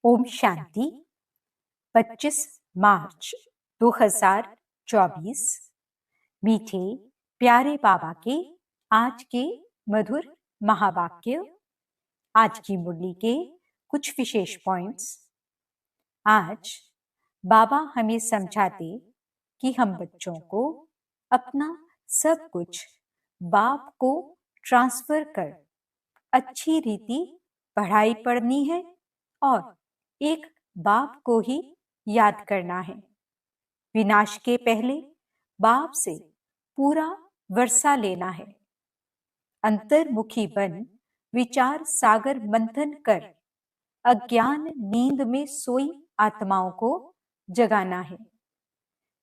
ओम शांति। 25 मार्च 2024। मीठे प्यारे बाबा के आज के मधुर महावाक्य। आज की मुरली के कुछ विशेष पॉइंट्स। आज बाबा हमें समझाते कि हम बच्चों को अपना सब कुछ बाप को ट्रांसफर कर अच्छी रीति पढ़ाई पढ़नी है और एक बाप को ही याद करना है। विनाश के पहले बाप से पूरा वर्षा लेना है। अंतर्मुखी बन विचार सागर मंथन कर अज्ञान नींद में सोई आत्माओं को जगाना है।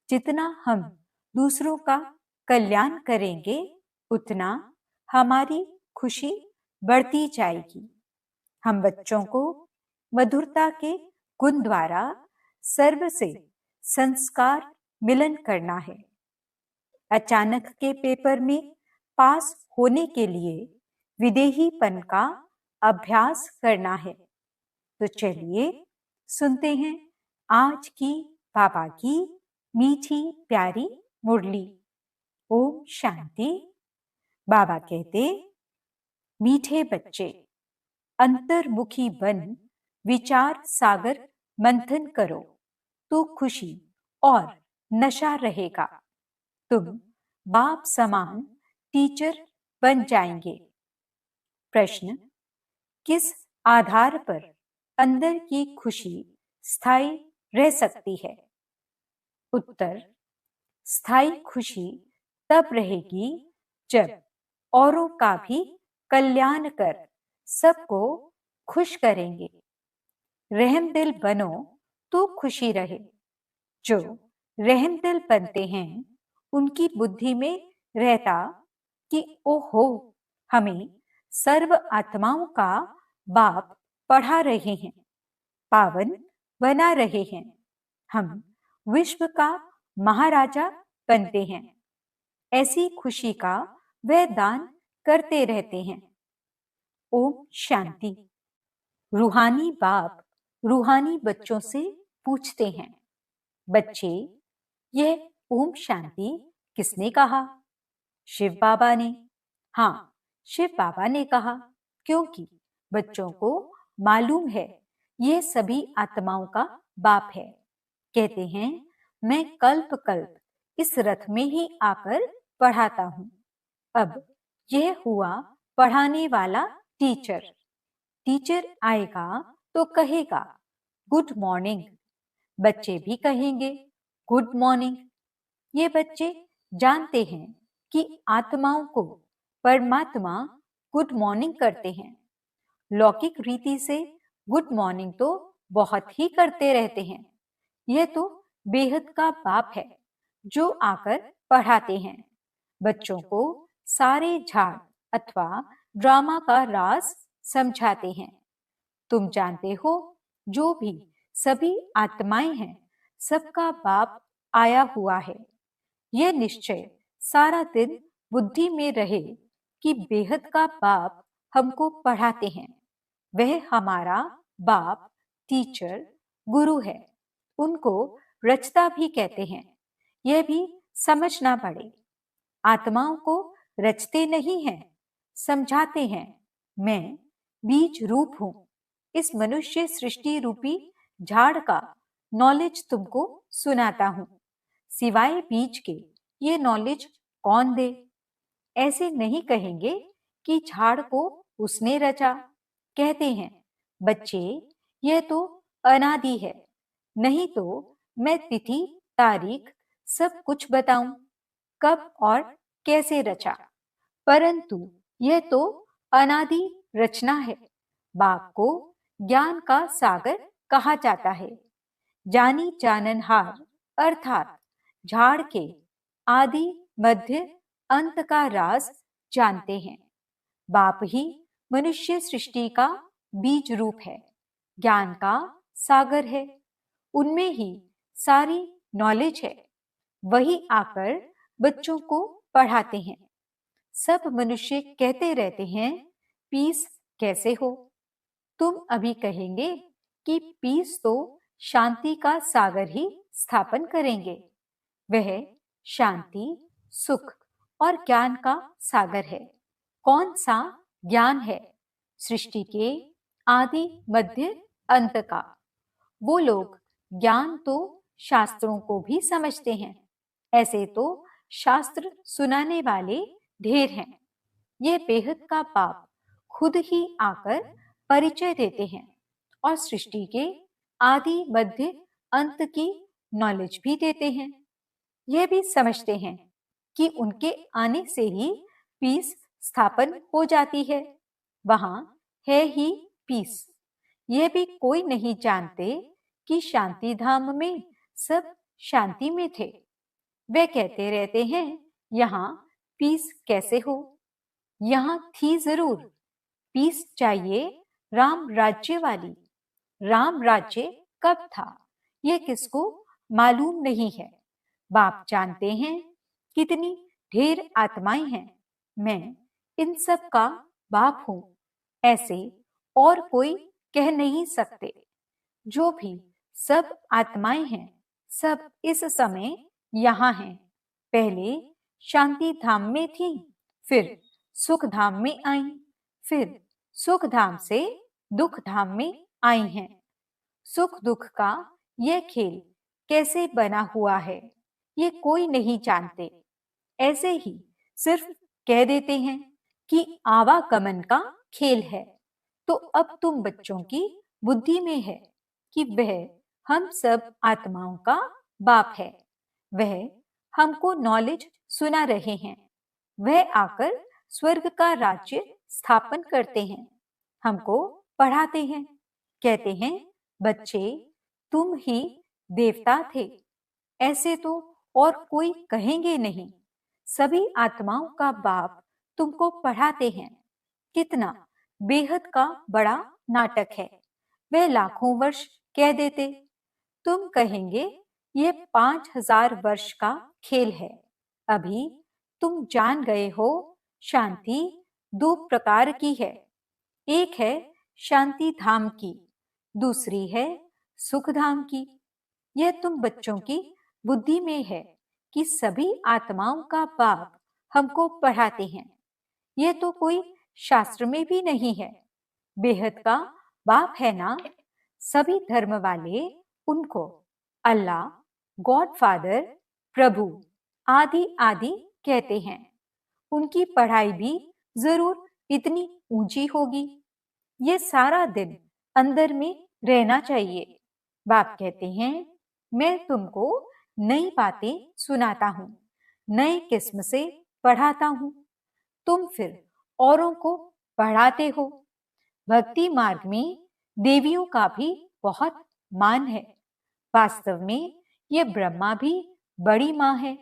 जितना हम दूसरों का कल्याण करेंगे उतना हमारी खुशी बढ़ती जाएगी। हम बच्चों को मधुरता के गुण द्वारा सर्व से संस्कार मिलन करना है। अचानक के पेपर में पास होने के लिए विदेहीपन का अभ्यास करना है। तो चलिए सुनते हैं आज की बाबा की मीठी प्यारी मुरली। ओम शांति। बाबा कहते, मीठे बच्चे अंतर्मुखी बन विचार सागर मंथन करो तो खुशी और नशा रहेगा। तुम बाप समान टीचर बन जाएंगे। प्रश्न, किस आधार पर अंदर की खुशी स्थायी रह सकती है? उत्तर, स्थायी खुशी तब रहेगी जब औरों का भी कल्याण कर सबको खुश करेंगे। रहमदिल बनो तो खुशी रहे। जो रहमदिल बनते हैं उनकी बुद्धि में रहता कि ओहो, हमें सर्व आत्माओं का बाप पढ़ा रहे हैं, पावन बना रहे हैं, हम विश्व का महाराजा बनते हैं। ऐसी खुशी का वह दान करते रहते हैं। ओम शांति। रूहानी बाप रूहानी बच्चों से पूछते हैं, बच्चे, यह ओम शांति किसने कहा? शिव बाबा ने। हाँ, शिव बाबा ने कहा, क्योंकि बच्चों को मालूम है यह सभी आत्माओं का बाप है। कहते हैं, मैं कल्प कल्प इस रथ में ही आकर पढ़ाता हूं। अब यह हुआ पढ़ाने वाला टीचर। टीचर आएगा तो कहेगा गुड मॉर्निंग। बच्चे भी कहेंगे गुड मॉर्निंग। ये बच्चे जानते हैं कि आत्माओं को परमात्मा गुड मॉर्निंग करते हैं। लौकिक रीति से गुड मॉर्निंग तो बहुत ही करते रहते हैं। यह तो बेहद का बाप है जो आकर पढ़ाते हैं। बच्चों को सारे झाड़ अथवा ड्रामा का राज समझाते हैं। तुम जानते हो, जो भी सभी आत्माएं हैं सबका बाप आया हुआ है। यह निश्चय सारा दिन बुद्धि में रहे कि बेहद का बाप हमको पढ़ाते हैं। वह हमारा बाप टीचर गुरु है। उनको रचता भी कहते हैं। यह भी समझना पड़े। आत्माओं को रचते नहीं हैं, समझाते हैं। मैं बीज रूप हूं। इस मनुष्य सृष्टि रूपी झाड़ का नॉलेज तुमको सुनाता हूं। सिवाय बीज के ये नॉलेज कौन दे? ऐसे नहीं कहेंगे कि झाड़ को उसने रचा। कहते हैं, बच्चे, यह तो अनादि है। नहीं तो मैं तिथि तारीख सब कुछ बताऊं, कब और कैसे रचा। परंतु यह तो अनादि रचना है। बाप को ज्ञान का सागर कहा जाता है। जानी जाननहार अर्थात झाड़ के आदि मध्य अंत का राज जानते हैं। बाप ही मनुष्य सृष्टि का बीज रूप है, ज्ञान का सागर है। उनमें ही सारी नॉलेज है। वही आकर बच्चों को पढ़ाते हैं। सब मनुष्य कहते रहते हैं, पीस कैसे हो? तुम अभी कहेंगे कि पीस तो शांति का सागर ही स्थापन करेंगे। वह शांति, सुख और ज्ञान का सागर है। कौन सा ज्ञान है? सृष्टि के आदि, मध्य, अंत का। वो लोग ज्ञान तो शास्त्रों को भी समझते हैं। ऐसे तो शास्त्र सुनाने वाले ढेर हैं। ये बेहद का बाप खुद ही आकर परिचय देते हैं और सृष्टि के आदि, मध्य, अंत की नॉलेज भी देते हैं। यह भी समझते हैं कि उनके आने से ही पीस स्थापन हो जाती है। वहां है ही पीस। यह भी कोई नहीं जानते कि शांति धाम में सब शांति में थे। वे कहते रहते हैं, यहाँ पीस कैसे हो? यहाँ थी जरूर। पीस चाहिए राम राज्य वाली। राम राज्य कब था ये किसको मालूम नहीं है। बाप जानते हैं कितनी ढेर आत्माएं हैं। मैं इन सब का बाप हूं, ऐसे और कोई कह नहीं सकते। जो भी सब आत्माएं हैं, सब इस समय यहाँ हैं। पहले शांति धाम में थी, फिर सुख धाम में आई, फिर सुख धाम से दुख धाम में आई हैं। सुख दुख का यह खेल कैसे बना हुआ है ये कोई नहीं जानते। ऐसे ही सिर्फ कह देते हैं कि आवागमन का खेल है। तो अब तुम बच्चों की बुद्धि में है कि वह हम सब आत्माओं का बाप है। वह हमको नॉलेज सुना रहे हैं। वह आकर स्वर्ग का राज्य स्थापन करते हैं, हमको पढ़ाते हैं, कहते हैं, बच्चे तुम ही देवता थे। ऐसे तो और कोई कहेंगे नहीं। सभी आत्माओं का बाप तुमको पढ़ाते हैं। कितना बेहद का बड़ा नाटक है। वे लाखों वर्ष कह देते, तुम कहेंगे ये 5000 वर्ष का खेल है। अभी तुम जान गए हो शांति दो प्रकार की है। एक है शांति धाम की, दूसरी है सुख धाम की। यह तुम बच्चों की बुद्धि में है कि सभी आत्माओं का बाप हमको पढ़ाते हैं। यह तो कोई शास्त्र में भी नहीं है। बेहद का बाप है ना। सभी धर्म वाले उनको अल्लाह, गॉड फादर, प्रभु आदि आदि कहते हैं। उनकी पढ़ाई भी जरूर इतनी ऊंची होगी। ये सारा दिन अंदर में रहना चाहिए। बाप कहते हैं, मैं तुमको नई बातें सुनाता हूँ, नए किस्म से पढ़ाता हूँ। तुम फिर औरों को पढ़ाते हो। भक्ति मार्ग में देवियों का भी बहुत मान है। वास्तव में ये ब्रह्मा भी बड़ी माँ है।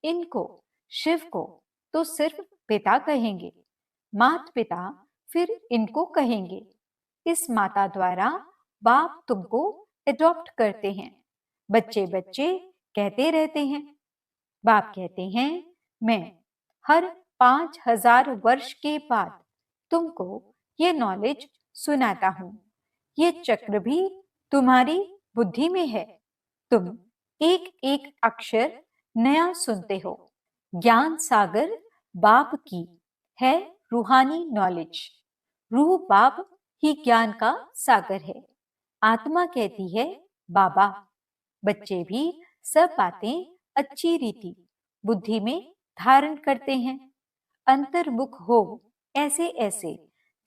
इनको, शिव को तो सिर्फ पिता कहेंगे, मात पिता फिर इनको कहेंगे। इस माता द्वारा बाप तुमको एडॉप्ट करते हैं। बच्चे बच्चे कहते रहते हैं। बाप कहते हैं, मैं हर 5000 वर्ष के बाद तुमको ये नॉलेज सुनाता हूँ। ये चक्र भी तुम्हारी बुद्धि में है। तुम एक एक अक्षर नया सुनते हो। ज्ञान सागर बाप की है रूहानी नॉलेज। रूह बाप ही ज्ञान का सागर है। आत्मा कहती है बाबा। बच्चे भी सब बातें अच्छी रीति बुद्धि में धारण करते हैं। अंतर्मुख हो ऐसे ऐसे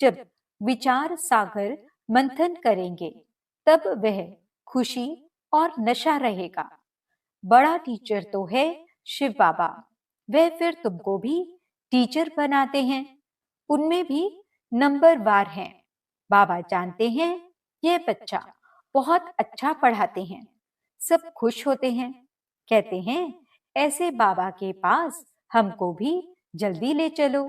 जब विचार सागर मंथन करेंगे, तब वह खुशी और नशा रहेगा। बड़ा टीचर तो है शिव बाबा। वह फिर तुमको भी टीचर बनाते हैं। उनमें भी नंबर वार हैं। बाबा जानते हैं यह बच्चा बहुत अच्छा पढ़ाते हैं। सब खुश होते हैं, कहते हैं, ऐसे बाबा के पास हमको भी जल्दी ले चलो,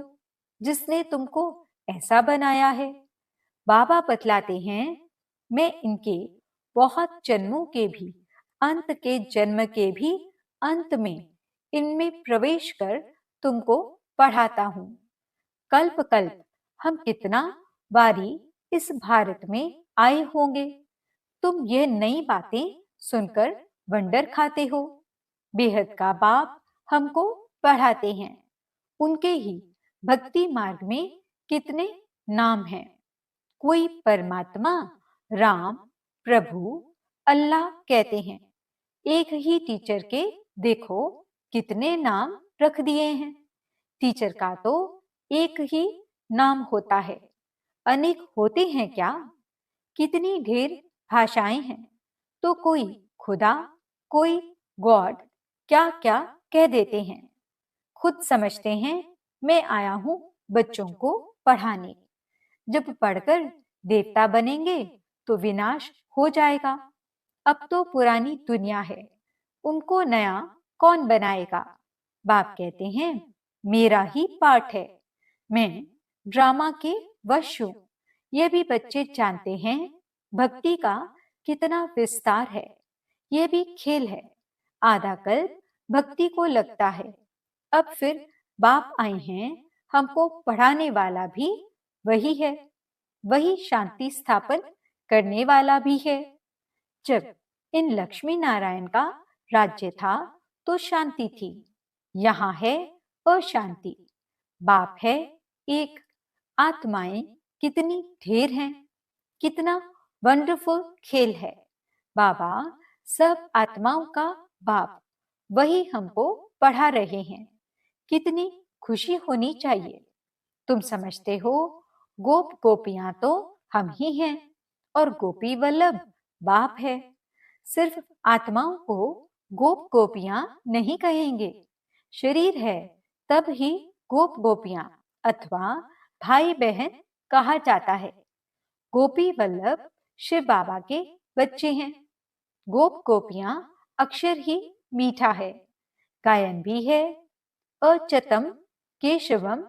जिसने तुमको ऐसा बनाया है। बाबा बतलाते हैं, मैं इनके बहुत जन्मों के भी, अंत के जन्म के भी अंत में इनमें प्रवेश कर तुमको पढ़ाता हूं। कल्प कल्प हम कितना बारी इस भारत में आए होंगे। तुम ये नई बातें सुनकर वंडर खाते हो। बेहद का बाप हमको पढ़ाते हैं। उनके ही भक्ति मार्ग में कितने नाम हैं। कोई परमात्मा, राम, प्रभु, अल्लाह कहते हैं। एक ही टीचर के देखो कितने नाम रख दिए हैं। टीचर का तो एक ही नाम होता है, अनेक होते हैं क्या? कितनी ढेर भाषाएं हैं। तो कोई खुदा, कोई गॉड, क्या क्या कह देते हैं। खुद समझते हैं मैं आया हूं बच्चों को पढ़ाने। जब पढ़कर देवता बनेंगे तो विनाश हो जाएगा। अब तो पुरानी दुनिया है, उनको नया कौन बनाएगा? बाप कहते हैं मेरा ही पाठ है, मैं ड्रामा के वश हूं। ये भी बच्चे जानते हैं भक्ति का कितना विस्तार है। यह भी खेल है। आधा कल्प भक्ति को लगता है। अब फिर बाप आए हैं, हमको पढ़ाने वाला भी वही है, वही शांति स्थापन करने वाला भी है। जब इन लक्ष्मी नारायण का राज्य था तो शांति थी। यहाँ है अशांति। बाप है एक, आत्माएं कितनी ढेर हैं। कितना वंडरफुल खेल है। बाबा सब आत्माओं का बाप, वही हमको पढ़ा रहे हैं। कितनी खुशी होनी चाहिए। तुम समझते हो गोप गोपियां तो हम ही हैं और गोपी वल्लभ बाप है। सिर्फ आत्माओं को गोप गोपियां नहीं कहेंगे। शरीर है तब ही गोप गोपियां अथवा भाई बहन कहा जाता है। गोपी वल्लभ शिव बाबा के बच्चे हैं। गोप गोपियां अक्षर ही मीठा है। गायन भी है अच्युतम केशवम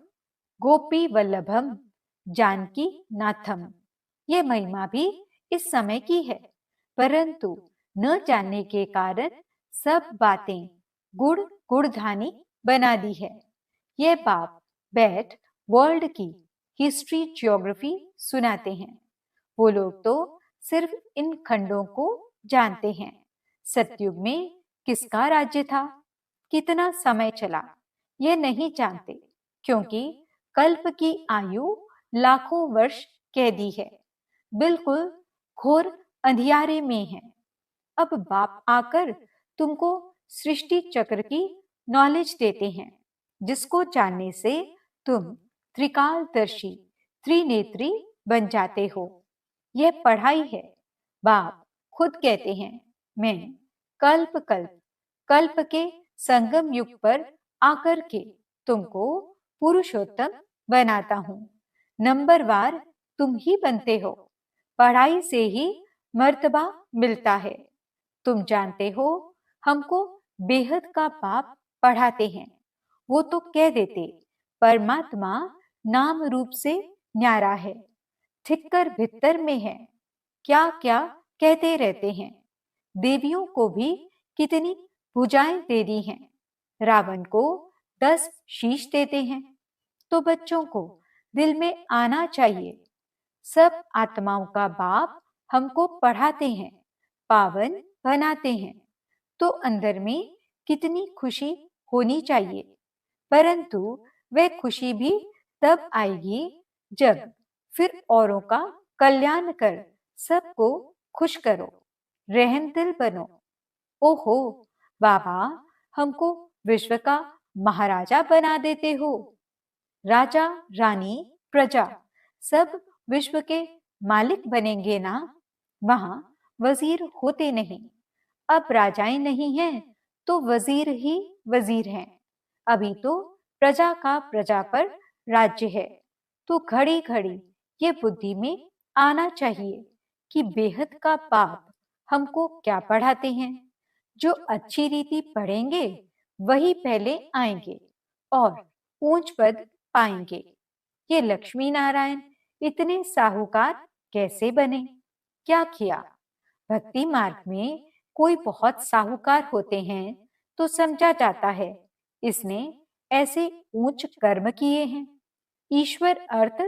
गोपी वल्लभम जानकी नाथम। ये महिमा भी इस समय की है, परंतु न जानने के कारण सब बातें गुड़ गुड़धानी बना दी है। ये बाप बैठ वर्ल्ड की हिस्ट्री ज्योग्राफी सुनाते हैं। वो लोग तो सिर्फ इन खंडों को जानते हैं। सतयुग में किसका राज्य था, कितना समय चला, ये नहीं जानते, क्योंकि कल्प की आयु लाखों वर्ष कह दी है। बिल्कुल घोर अंधियारे में है। अब बाप आकर तुमको सृष्टि चक्र की नॉलेज देते हैं, जिसको जानने से तुम त्रिकालदर्शी त्रिनेत्री बन जाते हो। यह पढ़ाई है। बाप खुद कहते हैं मैं कल्प कल्प कल्प के संगम युग पर आकर के तुमको पुरुषोत्तम बनाता हूं। नंबरवार तुम ही बनते हो। पढ़ाई से ही मर्तबा मिलता है। तुम जानते हो हमको बेहद का बाप पढ़ाते हैं। वो तो कह देते परमात्मा नाम रूप से न्यारा है, ठिक्कर भित्तर में है। क्या क्या कहते रहते हैं। देवियों को भी कितनी भुजाएं दे दी हैं। रावण को 10 शीश देते हैं। तो बच्चों को दिल में आना चाहिए, सब आत्माओं का बाप हमको पढ़ाते हैं, पावन बनाते हैं। तो अंदर में कितनी खुशी होनी चाहिए। परंतु वह खुशी भी तब आएगी जब फिर औरों का कल्याण कर सबको खुश करो, रहम दिल बनो। ओहो बाबा, हमको विश्व का महाराजा बना देते हो। राजा रानी प्रजा सब विश्व के मालिक बनेंगे ना। वहां वजीर होते नहीं। अब राजाएं नहीं हैं तो वजीर ही वजीर हैं। अभी तो प्रजा का प्रजा पर राज्य है। तो घड़ी घड़ी ये बुद्धि में आना चाहिए कि बेहद का बाप हमको क्या पढ़ाते हैं। जो अच्छी रीति पढ़ेंगे वही पहले आएंगे और ऊंच पद पाएंगे। ये लक्ष्मी नारायण इतने साहूकार कैसे बने? क्या किया? भक्ति मार्ग में कोई बहुत साहूकार होते हैं तो समझा जाता है इसने ऐसे ऊंच कर्म किए हैं। ईश्वर अर्थ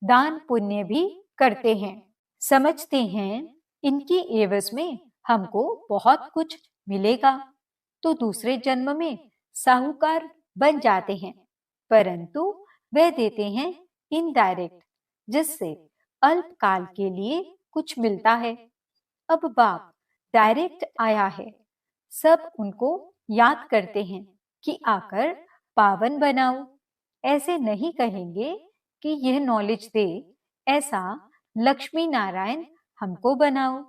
दान पुण्य भी करते हैं। समझते हैं इनकी एवज में हमको बहुत कुछ मिलेगा। तो दूसरे जन्म में साहूकार बन जाते हैं, परंतु वे देते हैं इनडायरेक्ट, जिससे अल्पकाल के लिए कुछ मिलता है। अब बाप डायरेक्ट आया है, सब उनको याद करते हैं कि आकर पावन बनाओ। ऐसे नहीं कहेंगे कि यह नॉलेज दे, ऐसा लक्ष्मी नारायण हमको बनाओ।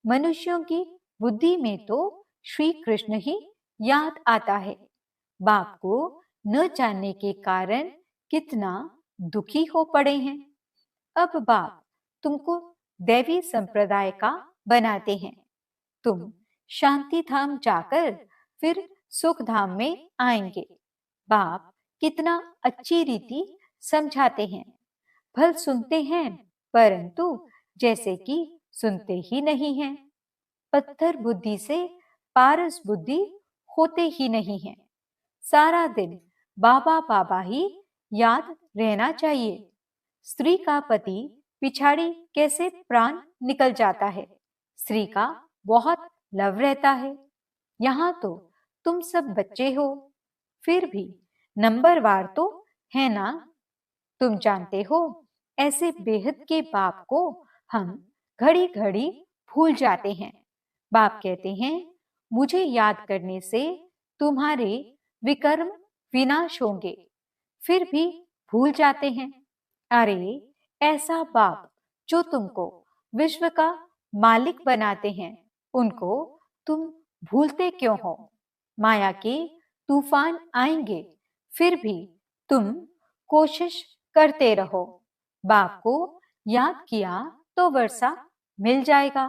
मनुष्यों की बुद्धि में तो श्री कृष्ण ही याद आता है। बाप को न जानने के कारण कितना दुखी हो पड़े हैं। अब बाप तुमको दैवी संप्रदाय का बनाते हैं। तुम शांति धाम जाकर फिर सुख धाम में आएंगे। बाप कितना अच्छी रीति समझाते हैं। भल सुनते हैं, परंतु जैसे कि सुनते ही नहीं हैं। पत्थर बुद्धि से पारस बुद्धि होते ही नहीं है। सारा दिन बाबा बाबा ही याद रहना चाहिए। स्त्री का पति पिछाड़ी कैसे प्राण निकल जाता है, स्त्री का बहुत लव रहता है। यहाँ तो तुम सब बच्चे हो, फिर भी नंबरवार तो है ना। तुम जानते हो, ऐसे बेहद के बाप को हम घड़ी घड़ी भूल जाते हैं। बाप कहते हैं, मुझे याद करने से तुम्हारे विकर्म विनाश होंगे, फिर भी भूल जाते हैं। अरे, ऐसा बाप जो तुमको विश्व का मालिक बनाते हैं, उनको तुम भूलते क्यों हो? माया के तूफान आएंगे, फिर भी तुम कोशिश करते रहो। बाप को याद किया तो वर्षा मिल जाएगा।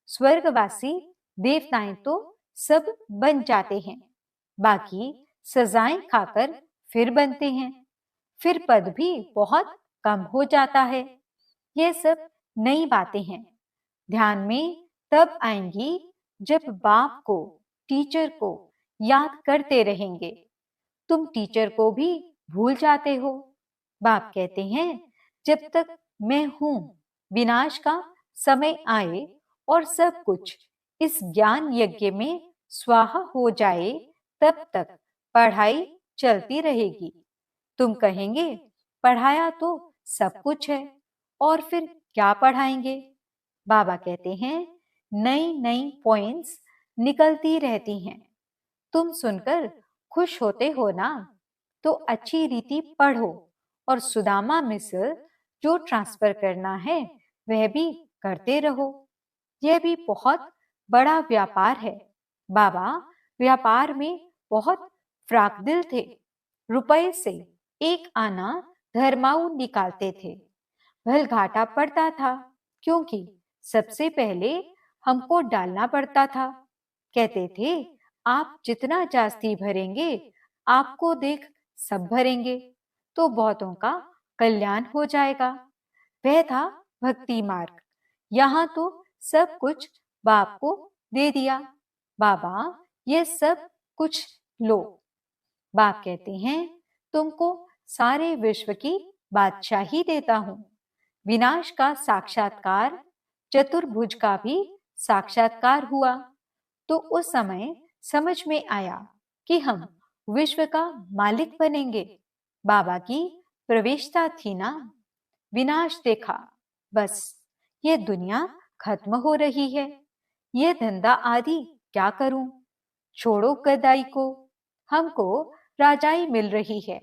स्वर्गवासी देवताएं तो सब बन जाते हैं, बाकी सजाएं खाकर फिर बनते हैं। फिर पद भी बहुत कम हो जाता है। ये सब नई बातें हैं, ध्यान में तब आएंगी जब बाप को, टीचर को याद करते रहेंगे। तुम टीचर को भी भूल जाते हो। बाप कहते हैं, जब तक मैं हूं, विनाश का समय आए और सब कुछ इस ज्ञान यज्ञ में स्वाहा हो जाए, तब तक पढ़ाई चलती रहेगी। तुम कहेंगे, पढ़ाया तो सब कुछ है, और फिर क्या पढ़ाएंगे? बाबा कहते हैं, नई नई पॉइंट्स निकलती रहती हैं। तुम सुनकर खुश होते हो ना, तो अच्छी रीति पढ़ो और सुदामा मिसल जो ट्रांसफर करना है वह भी करते रहो। यह भी बहुत बड़ा व्यापार है। बाबा व्यापार में बहुत फ्राकदिल थे। रुपए से एक आना धर्माऊ निकालते थे। भल घाटा पड़ता था, क्योंकि सबसे पहले हमको डालना पड़ता था। कहते थे, आप जितना जास्ती भरेंगे, आपको देख सब भरेंगे, तो बहुतों का कल्याण हो जाएगा। वह था भक्ति मार्ग। यहाँ तो सब कुछ बाप को दे दिया। बाबा, ये सब कुछ लो। बाप कहते हैं, तुमको सारे विश्व की बादशाही देता हूं। विनाश का साक्षात्कार, चतुर्भुज का भी साक्षात्कार हुआ, तो उस समय समझ में आया कि हम विश्व का मालिक बनेंगे। बाबा की प्रवेशता थी ना। विनाश देखा, बस ये दुनिया खत्म हो रही है, ये धंधा आदि क्या करूं? छोड़ो गदाई को, हमको राजाई मिल रही है।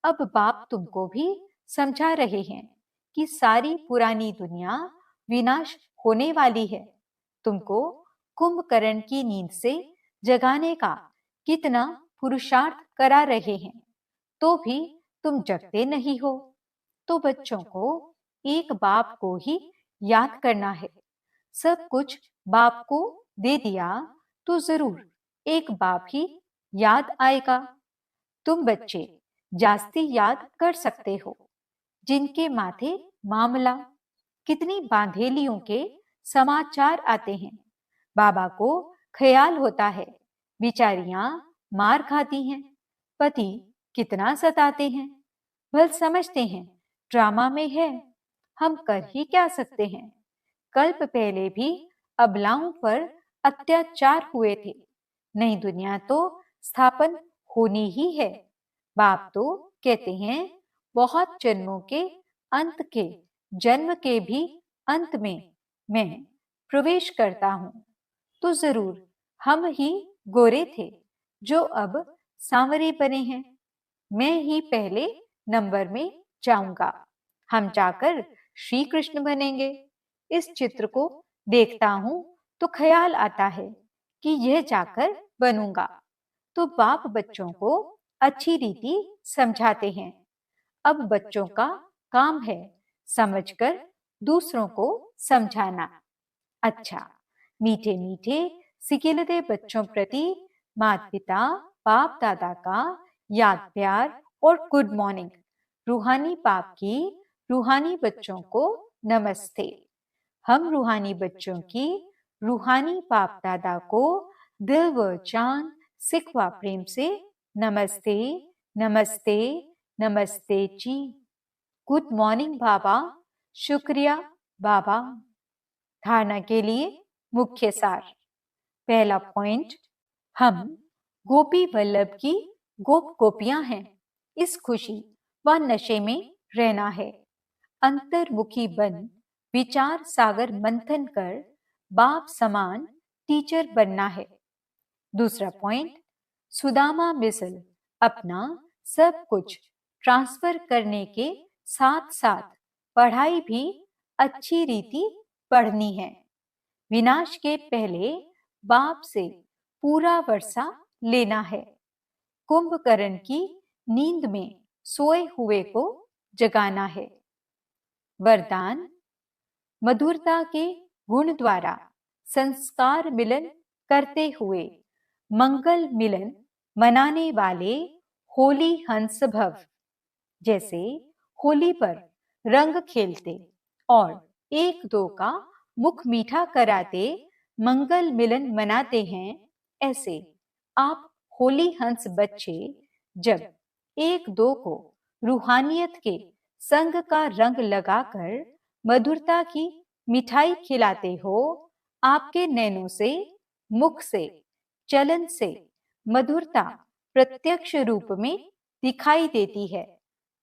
अब बाप तुमको भी समझा रहे हैं कि सारी पुरानी दुनिया विनाश होने वाली है। तुमको कुंभकर्ण की नींद से जगाने का कितना पुरुषार्थ करा रहे हैं, तो भी तुम जगते नहीं हो। तो बच्चों को एक बाप को ही याद करना है। सब कुछ बाप को दे दिया तो जरूर एक बाप ही याद आएगा। तुम बच्चे जास्ती याद कर सकते हो। जिनके माथे मामला, कितनी बांधेलियों के समाचार आते हैं। बाबा को ख्याल होता है, बिचारियां मार खाती हैं, पति कितना सताते हैं। भल समझते हैं ड्रामा में है, हम कर ही क्या सकते हैं। कल्प पहले भी अबलाओं पर अत्याचार हुए थे। नई दुनिया तो स्थापन होनी ही है। बाप तो कहते हैं बहुत जन्मों के अंत के जन्म के भी अंत में मैं प्रवेश करता हूं। तो जरूर हम ही गोरे थे जो अब सांवरे बने हैं। मैं ही पहले नंबर में जाऊंगा। हम जाकर श्री कृष्ण बनेंगे। इस चित्र को देखता हूं तो ख्याल आता है कि यह जाकर बनूंगा। तो बाप बच्चों को अच्छी रीति समझाते हैं। अब बच्चों का काम है समझकर दूसरों को समझाना। अच्छा, मीठे मीठे सिकिलते बच्चों प्रति माता पिता बाप दादा का याद प्यार और गुड मॉर्निंग। रूहानी बाप की रूहानी बच्चों को नमस्ते। हम रूहानी बच्चों की रूहानी बाप दादा को दिल व जान सिखवा प्रेम से नमस्ते नमस्ते नमस्ते जी। गुड मॉर्निंग बाबा। शुक्रिया बाबा। धारणा के लिए मुख्य सार। पहला पॉइंट, हम गोपी वल्लभ की गोप गोपियां हैं। इस खुशी व नशे में रहना है। अंतर्मुखी बन विचार सागर मंथन कर बाप समान टीचर बनना है। दूसरा पॉइंट, सुदामा मिसल अपना सब कुछ ट्रांसफर करने के साथ साथ पढ़ाई भी अच्छी रीति पढ़नी है। विनाश के पहले बाप से पूरा वर्षा लेना है। कुंभकर्ण की नींद में सोए हुए को जगाना है। वरदान, मधुरता के गुण द्वारा संस्कार मिलन करते हुए मंगल मिलन मनाने वाले होली हंस भव। जैसे होली पर रंग खेलते और एक दो का मुख मीठा कराते मंगल मिलन मनाते हैं, ऐसे आप होली हंस बच्चे जब एक दो को रूहानियत के संग का रंग लगाकर मधुरता की मिठाई खिलाते हो, आपके नैनों से, मुख से, चलन से मधुरता प्रत्यक्ष रूप में दिखाई देती है।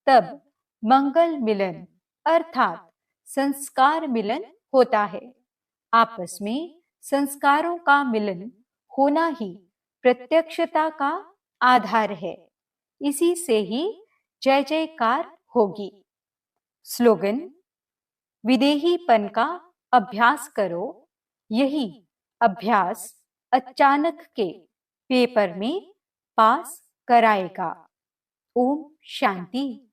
तब मंगल मिलन अर्थात संस्कार मिलन होता है। आपस में संस्कारों का मिलन होना ही प्रत्यक्षता का आधार है। इसी से ही जय जयकार होगी। स्लोगन, विदेहीपन का अभ्यास करो, यही अभ्यास अचानक के पेपर में पास कराएगा। ओम शांति।